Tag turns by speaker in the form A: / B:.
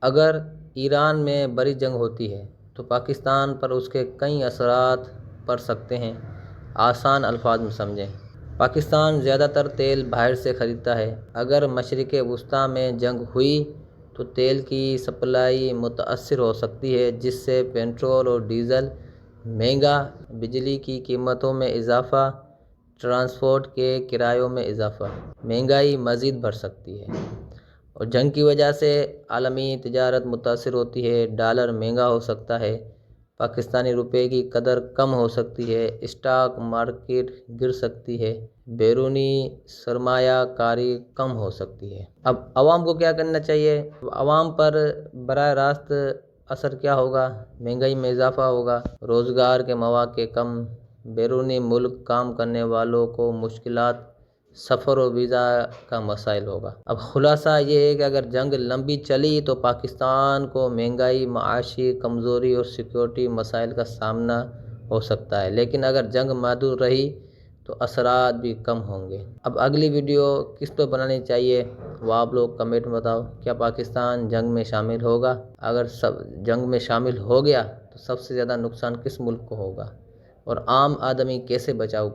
A: اگر ایران میں بڑی جنگ ہوتی ہے تو پاکستان پر اس کے کئی اثرات پڑ سکتے ہیں۔ آسان الفاظ میں سمجھیں، پاکستان زیادہ تر تیل باہر سے خریدتا ہے۔ اگر مشرق وسطیٰ میں جنگ ہوئی تو تیل کی سپلائی متاثر ہو سکتی ہے، جس سے پٹرول اور ڈیزل مہنگا، بجلی کی قیمتوں میں اضافہ، ٹرانسپورٹ کے کرایوں میں اضافہ، مہنگائی مزید بڑھ سکتی ہے۔ اور جنگ کی وجہ سے عالمی تجارت متاثر ہوتی ہے، ڈالر مہنگا ہو سکتا ہے، پاکستانی روپے کی قدر کم ہو سکتی ہے، اسٹاک مارکیٹ گر سکتی ہے، بیرونی سرمایہ کاری کم ہو سکتی ہے۔ اب عوام کو کیا کرنا چاہیے؟ عوام پر براہ راست اثر کیا ہوگا؟ مہنگائی میں اضافہ ہوگا، روزگار کے مواقع کم، بیرونی ملک کام کرنے والوں کو مشکلات، سفر و ویزا کا مسائل ہوگا۔ اب خلاصہ یہ ہے کہ اگر جنگ لمبی چلی تو پاکستان کو مہنگائی، معاشی کمزوری اور سیکیورٹی مسائل کا سامنا ہو سکتا ہے، لیکن اگر جنگ محدود رہی تو اثرات بھی کم ہوں گے۔ اب اگلی ویڈیو کس پہ بنانی چاہیے وہ آپ لوگ کمنٹ میں بتاؤ۔ کیا پاکستان جنگ میں شامل ہوگا؟ اگر جنگ میں شامل ہو گیا تو سب سے زیادہ نقصان کس ملک کو ہوگا؟ اور عام آدمی کیسے بچاؤ